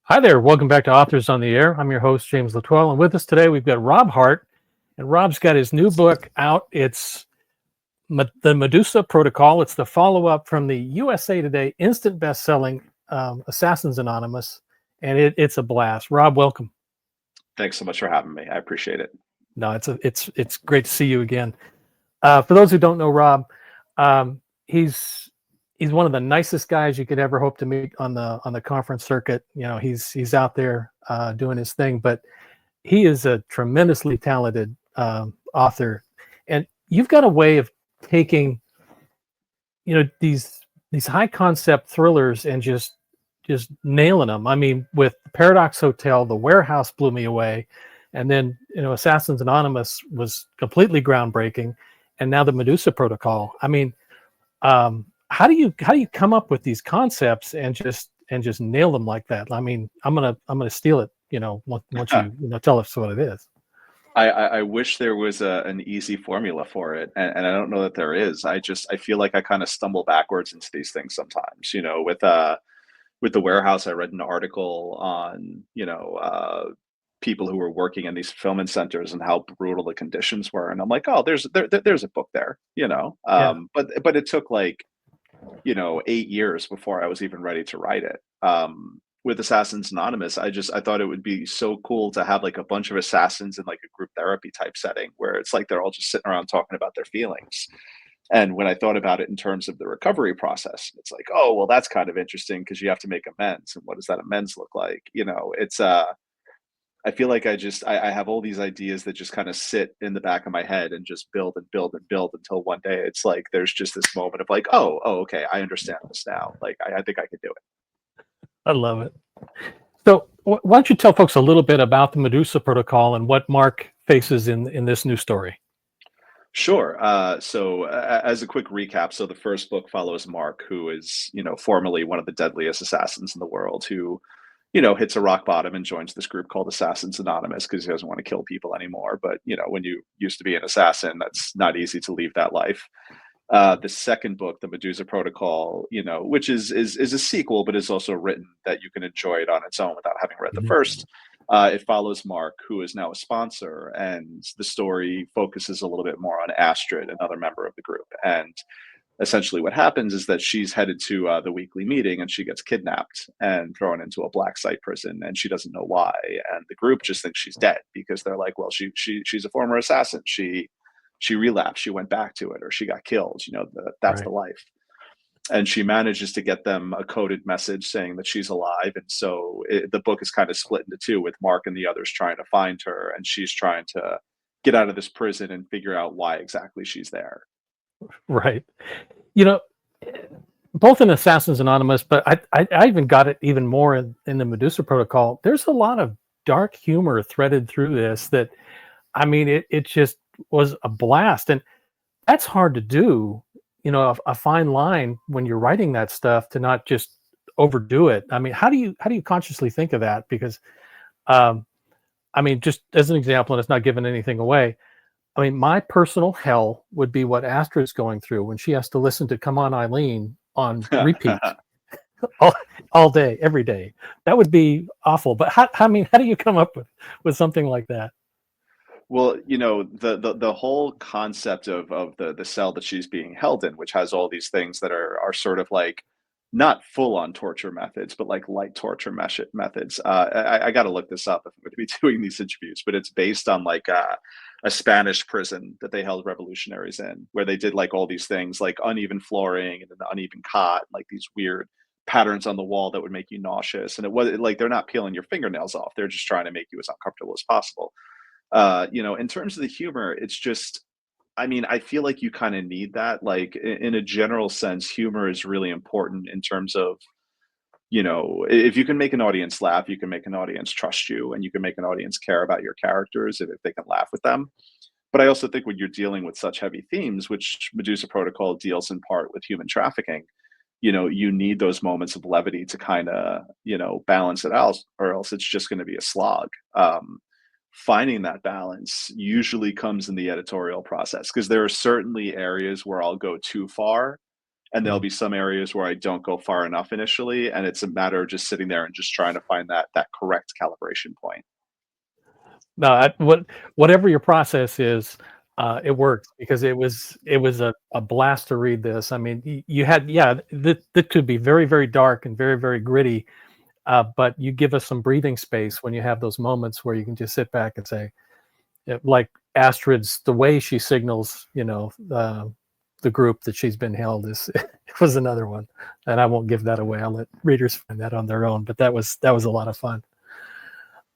Hi there. Welcome back to Authors on the Air. I'm your host, James Latwell, and with us today we've got Rob Hart, and Rob's got his new book out. It's the Medusa Protocol. It's the follow-up from the USA Today instant best-selling Assassins Anonymous, and it's a blast. Rob, welcome. Thanks so much for having me. I appreciate it. No, it's great to see you again. For those who don't know Rob, he's one of the nicest guys you could ever hope to meet on the conference circuit. You know, he's out there doing his thing, but he is a tremendously talented author, and you've got a way of taking these high concept thrillers and just nailing them. I mean, with Paradox Hotel, The Warehouse blew me away, and then Assassins Anonymous was completely groundbreaking, and now the Medusa Protocol. I mean, how do you come up with these concepts and just nail them like that? I mean, I'm gonna steal it. Once you tell us what it is. I wish there was an easy formula for it, and I don't know that there is. I feel like I kind of stumble backwards into these things sometimes. With the warehouse, I read an article on people who were working in these fulfillment centers and how brutal the conditions were, and I'm like, oh, there's a book there, Yeah. but it took like 8 years before I was even ready to write it. With Assassins Anonymous, I thought it would be so cool to have like a bunch of assassins in like a group therapy type setting where it's like they're all just sitting around talking about their feelings. And when I thought about it in terms of the recovery process, it's like, oh, well, that's kind of interesting because you have to make amends. And what does that amends look like? It's I feel like I have all these ideas that just kind of sit in the back of my head and just build and build and build until one day it's like there's just this moment of like, oh, okay, I understand this now. Like I think I can do it. I love it. So why don't you tell folks a little bit about the Medusa Protocol and what Mark faces in this new story? Sure. As a quick recap, so the first book follows Mark, who is, formerly one of the deadliest assassins in the world, who, hits a rock bottom and joins this group called Assassins Anonymous because he doesn't want to kill people anymore. But, when you used to be an assassin, that's not easy to leave that life. The second book, the Medusa Protocol, which is a sequel, but is also written that you can enjoy it on its own without having read the Mhm. first. It follows Mark, who is now a sponsor, and the story focuses a little bit more on Astrid, another member of the group. And essentially, what happens is that she's headed to the weekly meeting, and she gets kidnapped and thrown into a black site prison, and she doesn't know why. And the group just thinks she's dead because they're like, well, she's a former assassin. She relapsed, she went back to it, or she got killed. That's the Right. life. And she manages to get them a coded message saying that she's alive. And so the book is kind of split into two, with Mark and the others trying to find her, and she's trying to get out of this prison and figure out why exactly she's there. Right. You know, both in Assassins Anonymous, but I even got it even more in the Medusa Protocol. There's a lot of dark humor threaded through this that, I mean, it just was a blast. And that's hard to do, a fine line when you're writing that stuff to not just overdo it. I mean, how do you consciously think of that? Because um, I mean, just as an example, and it's not giving anything away. I mean, my personal hell would be what Astrid's going through when she has to listen to "Come On, Eileen" on repeat all, all day, every day. That would be awful. But I mean, how do you come up with something like that? Well, the whole concept of the cell that she's being held in, which has all these things that are sort of like not full on torture methods, but like light torture methods. I got to look this up if I'm going to be doing these interviews, but it's based on like a Spanish prison that they held revolutionaries in, where they did like all these things like uneven flooring and an uneven cot, like these weird patterns on the wall that would make you nauseous. And it was like they're not peeling your fingernails off; they're just trying to make you as uncomfortable as possible. In terms of the humor, it's just, I mean, I feel like you kind of need that. Like in a general sense, humor is really important in terms of, if you can make an audience laugh, you can make an audience trust you, and you can make an audience care about your characters if they can laugh with them. But I also think when you're dealing with such heavy themes, which Medusa Protocol deals in part with human trafficking, you need those moments of levity to kind of, balance it out, or else it's just going to be a slog. Finding that balance usually comes in the editorial process because there are certainly areas where I'll go too far and there'll Mm. be some areas where I don't go far enough initially, and it's a matter of just sitting there and just trying to find that correct calibration point. No, whatever your process is, it works because it was a blast to read this. I mean, you had yeah, that could be very, very dark and very, very gritty, but you give us some breathing space when you have those moments where you can just sit back and say, like Astrid's the way she signals, the group that she's been held is was another one, and I won't give that away. I'll let readers find that on their own. But that was a lot of fun.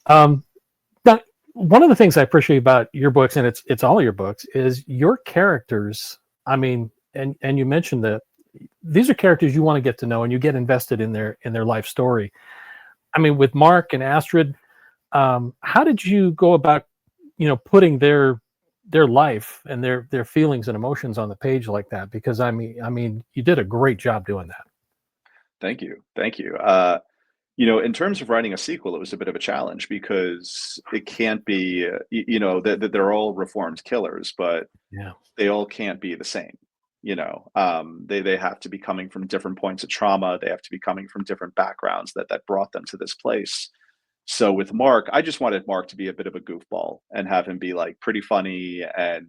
Um, Now, one of the things I appreciate about your books, and it's all your books, is your characters. I mean, and you mentioned that these are characters you want to get to know, and you get invested in their life story. I mean, with Mark and Astrid, how did you go about, putting their life and their feelings and emotions on the page like that? Because I mean, you did a great job doing that. Thank you, thank you. In terms of writing a sequel, it was a bit of a challenge because it can't be, that they're all reformed killers, but Yeah. they all can't be the same. They have to be coming from different points of trauma. They have to be coming from different backgrounds that brought them to this place. So with Mark, I just wanted Mark to be a bit of a goofball and have him be like pretty funny and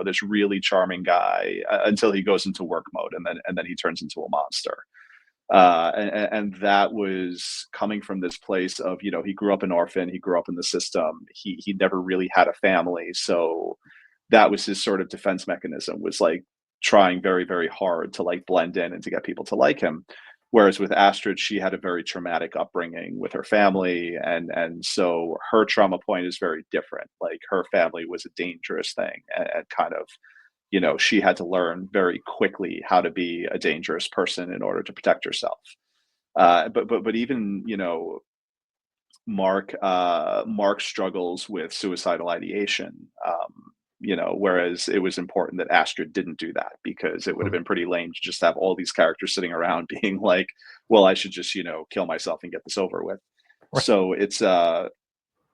this really charming guy until he goes into work mode and then he turns into a monster. And that was coming from this place of he grew up an orphan, he grew up in the system, he never really had a family, so that was his sort of defense mechanism, was like trying very very hard to like blend in and to get people to like him. Whereas with Astrid, she had a very traumatic upbringing with her family, and so her trauma point is very different. Like her family was a dangerous thing, and kind of she had to learn very quickly how to be a dangerous person in order to protect herself. But even Mark struggles with suicidal ideation. Whereas it was important that Astrid didn't do that, because it would have Mhm. been pretty lame to just have all these characters sitting around being like, well, I should just kill myself and get this over with. Right. So it's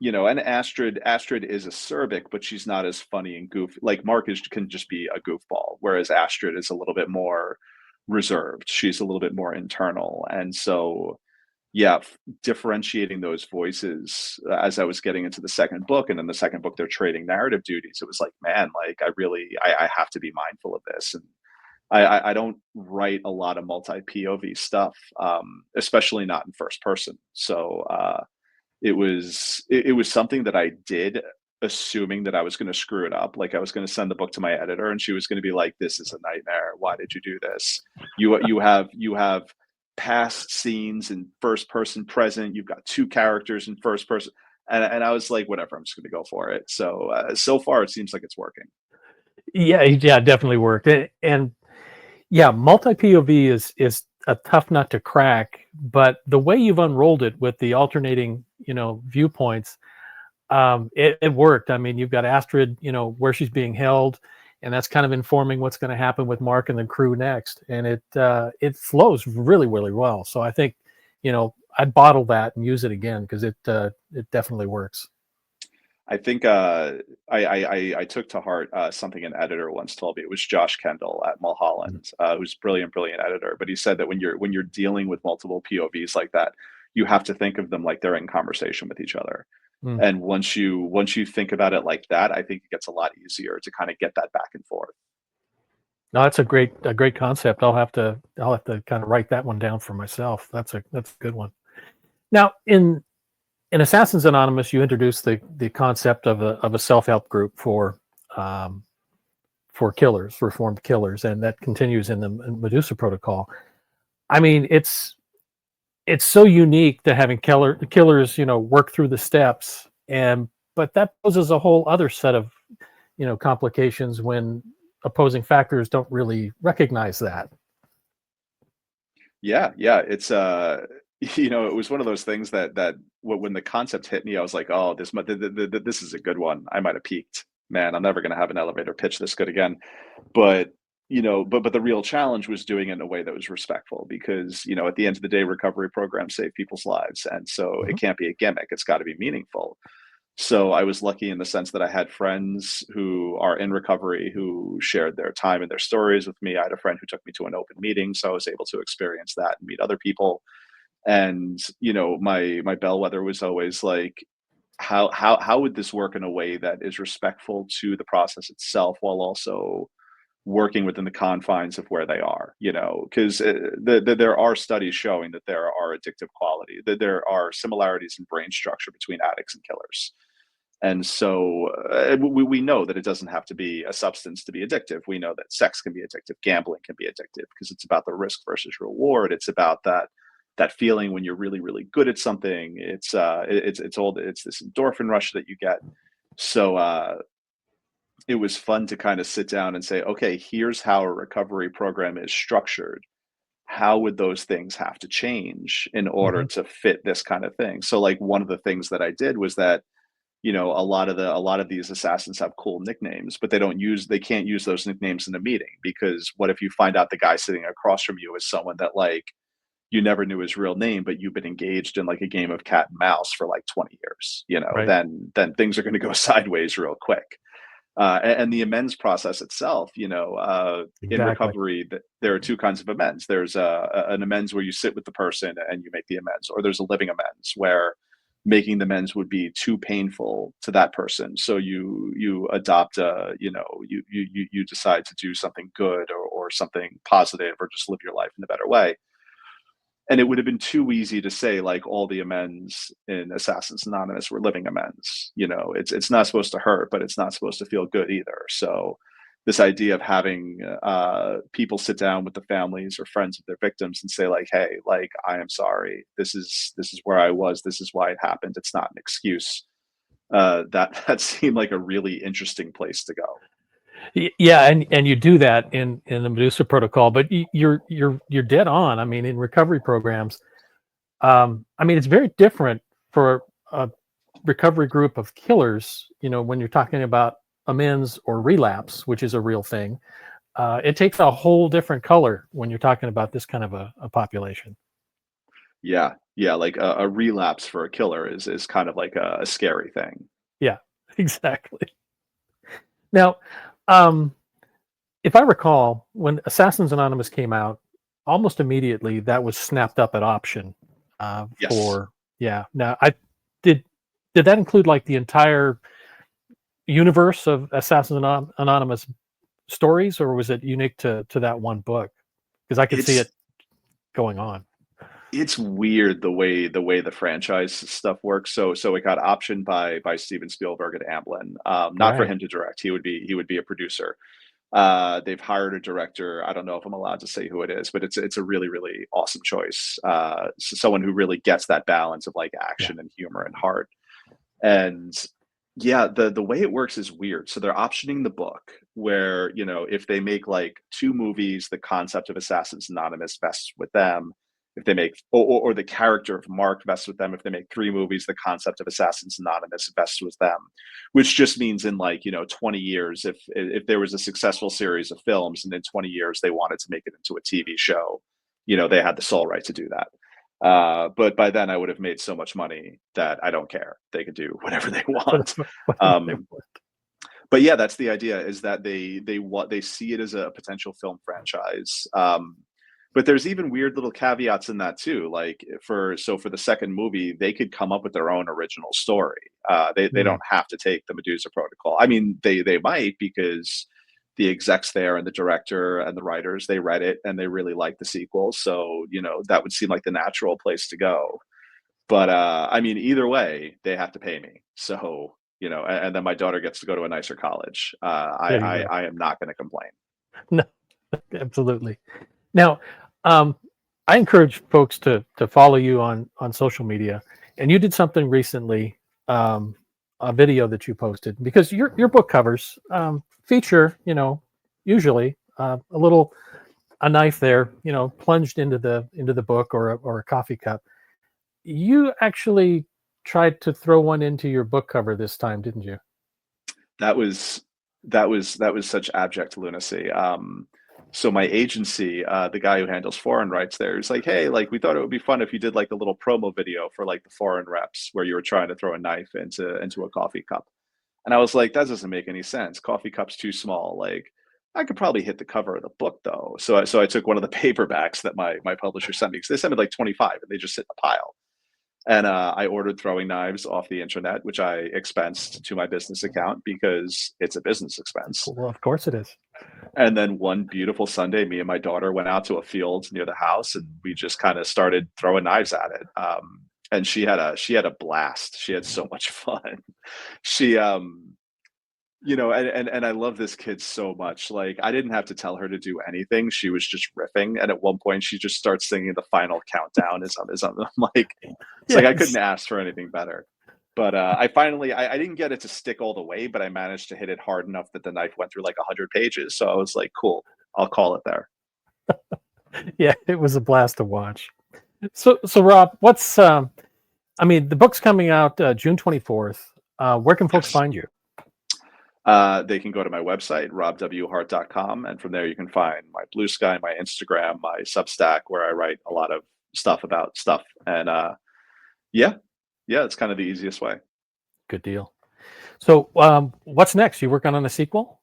and Astrid is acerbic, but she's not as funny and goofy. Like can just be a goofball, whereas Astrid is a little bit more reserved. She's a little bit more internal, and so yeah, differentiating those voices as I was getting into the second book, and in the second book they're trading narrative duties. It was like, man, like I have to be mindful of this, and I don't write a lot of multi POV stuff, especially not in first person. So it was something that I did assuming that I was gonna screw it up. Like, I was gonna send the book to my editor, and she was gonna be like, "This is a nightmare. Why did you do this? You have past scenes in first person, present. You've got 2 characters in first person." And I was like, "Whatever, I'm just gonna go for it." So, so far, it seems like it's working. Yeah, yeah, it definitely worked. And yeah, multi POV is a tough nut to crack, but the way you've unrolled it with the alternating, viewpoints, it worked. I mean, you've got Astrid, where she's being held, and that's kind of informing what's going to happen with Mark and the crew next, and it flows really, really well. So I think, I'd bottle that and use it again because it definitely works. I think I took to heart something an editor once told me. It was Josh Kendall at Mm. Mulholland, who's brilliant, brilliant editor. But he said that when you're dealing with multiple POVs like that, you have to think of them like they're in conversation with each other. Mm. And once you think about it like that, I think it gets a lot easier to kind of get that back and forth. No, that's a great concept. I'll have to kind of write that one down for myself. That's a good one. Now, in Assassins Anonymous, you introduced the concept of a self help group um, for killers, reformed killers, and that continues in the Medusa Protocol. I mean, it's so unique to having killers, work through the steps, and but that poses a whole other set of complications when opposing factors don't really recognize that. Yeah, yeah, it's it was one of those things that when the concept hit me, I was like, oh, this is a good one. I might have peaked. Man, I'm never gonna have an elevator pitch this good again. But but the real challenge was doing it in a way that was respectful, because at the end of the day, recovery programs save people's lives, and so it Mhm. can't be a gimmick. It's got to be meaningful. So I was lucky in the sense that I had friends who are in recovery who shared their time and their stories with me. I had a friend who took me to an open meeting, so I was able to experience that and meet other people. And my bellwether was always like, how would this work in a way that is respectful to the process itself while also working within the confines of where they are, because there are studies showing that there are addictive quality, that there are similarities in brain structure between addicts and killers. And so we know that it doesn't have to be a substance to be addictive. We know that sex can be addictive, gambling can be addictive, because it's about the risk versus reward. It's about that feeling when you're really, really good at something. It's this endorphin rush that you get. So it was fun to kind of sit down and say, okay, here's how a recovery program is structured. How would those things have to change in order Hmm. to fit this kind of thing? So like one of the things that I did was that a lot of these assassins have cool nicknames, but they can't use those nicknames in a meeting, because what if you find out the guy sitting across from you is someone that like you never knew his real name, but you've been engaged in like a game of cat and mouse for like 20 years, Right. then things are going to go sideways real quick. And the amends process itself, in Exactly. recovery, there are two kinds of amends. There's an amends where you sit with the person and you make the amends, or there's a living amends where making the amends would be too painful to that person. So you adopt you decide to do something good, or something positive, or just live your life in a better way. And it would have been too easy to say like all the amends in Assassins Anonymous were living amends. It's not supposed to hurt, but it's not supposed to feel good either. So this idea of having people sit down with the families or friends of their victims and say like, hey, like I am sorry, this is where I was, this is why it happened, it's not an excuse. That seemed like a really interesting place to go. Yeah, and you do that in the Medusa Protocol, but you're dead on. I mean, in recovery programs, I mean, it's very different for a recovery group of killers. When you're talking about amends or relapse, which is a real thing, it takes a whole different color when you're talking about this kind of a population. Yeah, yeah, like a relapse for a killer is kind of like a scary thing. Yeah, exactly. Now, um, if I recall, when Assassins Anonymous came out, almost immediately that was snapped up at option. Yes. For Yeah. Now, I did did that include like the entire universe of Anonymous stories, or was it unique to that one book? Because I could see It's it going on. it's weird the way the franchise stuff works. So it got optioned by Steven Spielberg at Amblin. Not for Right. him to direct. He would be a producer. They've hired a director. I don't know if I'm allowed to say who it is, but it's a really, really awesome choice. Someone who really gets that balance of like Yeah. action and humor and heart. And yeah, the way it works is weird. So they're optioning the book where, if they make like two movies, the concept of Assassins Anonymous vests with them. If they make, or the character of Mark vests with them. If they make three movies, the concept of Assassins Anonymous vests with them, which just means in like, 20 years, if there was a successful series of films and in 20 years they wanted to make it into a TV show, they had the sole right to do that. But by then I would have made so much money that I don't care. They could do whatever they want. Whatever they Um, want. but yeah, that's the idea, is that they see it as a potential film franchise. But there's even weird little caveats in that too. Like for the second movie, they could come up with their own original story. They Hmm. don't have to take the Medusa Protocol. I mean, they might, because the execs there and the director and the writers, they read it and they really like the sequel. So that would seem like the natural place to go. But I mean, either way, they have to pay me. So and then my daughter gets to go to a nicer college. I There you I, go. I am not going to complain. No, absolutely. Now, um, I encourage folks to follow you on social media, and you did something recently, um, a video that you posted, because your book covers feature, usually a knife there, plunged into the book, or a coffee cup. You actually tried to throw one into your book cover this time, didn't you? That was such abject lunacy. So my agency, the guy who handles foreign rights there, is like, hey, like we thought it would be fun if you did like a little promo video for like the foreign reps where you were trying to throw a knife into a coffee cup. And I was like, that doesn't make any sense. Coffee cup's too small. Like, I could probably hit the cover of the book though. So I took one of the paperbacks that my publisher sent me because they sent me like 25 and they just sit in a pile. And I ordered throwing knives off the internet, which I expensed to my business account because it's a business expense. Well, of course it is. And then one beautiful Sunday, me and my daughter went out to a field near the house, and we just kind of started throwing knives at it. And she had a blast. She had so much fun. She and I love this kid so much. Like I didn't have to tell her to do anything. She was just riffing, and at one point she just starts singing the final countdown. I'm like, it's like I couldn't Yes. ask for anything better. But I didn't get it to stick all the way, but I managed to hit it hard enough that the knife went through like 100 pages. So I was like, cool, I'll call it there. Yeah, it was a blast to watch. So Rob, the book's coming out June 24th. Where can folks Yes. find you? They can go to my website, robwhart.com, and from there you can find my Blue Sky, my Instagram, my Substack, where I write a lot of stuff about stuff. And yeah, yeah, it's kind of the easiest way. Good deal. So what's next? You working on a sequel?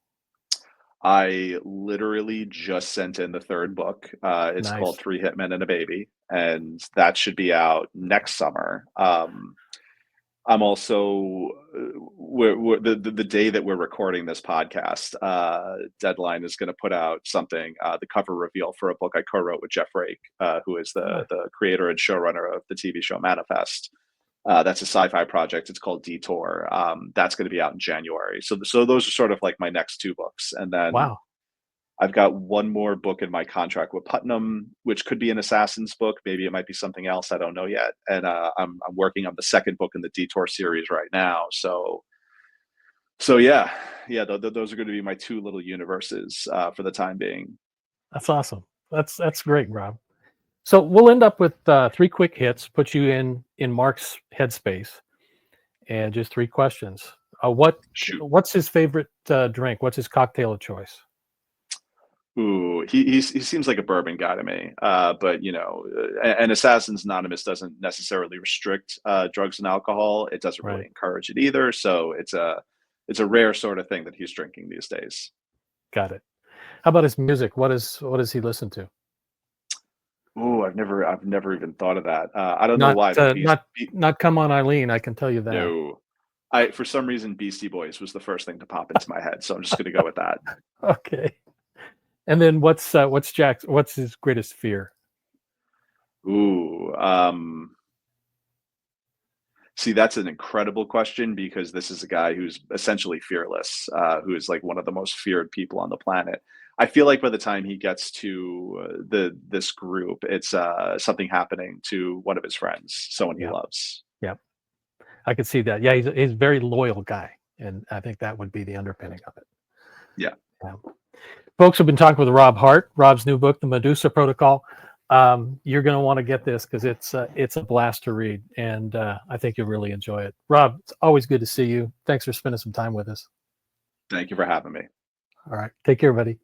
I literally just sent in the third book. It's called Nice. Three Hitmen and a Baby, and that should be out next summer. I'm also the day that we're recording this podcast, Deadline is going to put out something, the cover reveal for a book I co-wrote with Jeff Rake, who is the creator and showrunner of the TV show Manifest. That's a sci-fi project. It's called Detour. That's going to be out in January. So those are sort of like my next two books, and then Wow. I've got one more book in my contract with Putnam, which could be an Assassin's book. Maybe it might be something else. I don't know yet. And I'm working on the second book in the Detour series right now. So yeah, yeah. Those are going to be my two little universes for the time being. That's awesome. That's great, Rob. So we'll end up with three quick hits, put you in Mark's headspace, and just three questions. Shoot. What's his favorite drink? What's his cocktail of choice? Ooh, he seems like a bourbon guy to me. But and Assassin's Anonymous doesn't necessarily restrict drugs and alcohol. It doesn't really Right. encourage it either. So it's a rare sort of thing that he's drinking these days. Got it. How about his music? What does he listen to? Oh, I've never even thought of that. I don't know Not why, but not Come On Eileen. I can tell you that. no, I for some reason Beastie Boys was the first thing to pop into my head, so I'm just gonna go with that. Okay. And then what's his greatest fear? Ooh, see, that's an incredible question because this is a guy who's essentially fearless, who is like one of the most feared people on the planet. I feel like by the time he gets to this group, it's something happening to one of his friends, someone he Yeah. loves. Yeah. I could see that. Yeah, he's a very loyal guy, and I think that would be the underpinning of it. Yeah. Yeah. Folks, have been talking with Rob Hart. Rob's new book, The Medusa Protocol. You're going to want to get this because it's a blast to read, and I think you'll really enjoy it. Rob, it's always good to see you. Thanks for spending some time with us. Thank you for having me. All right, take care, buddy.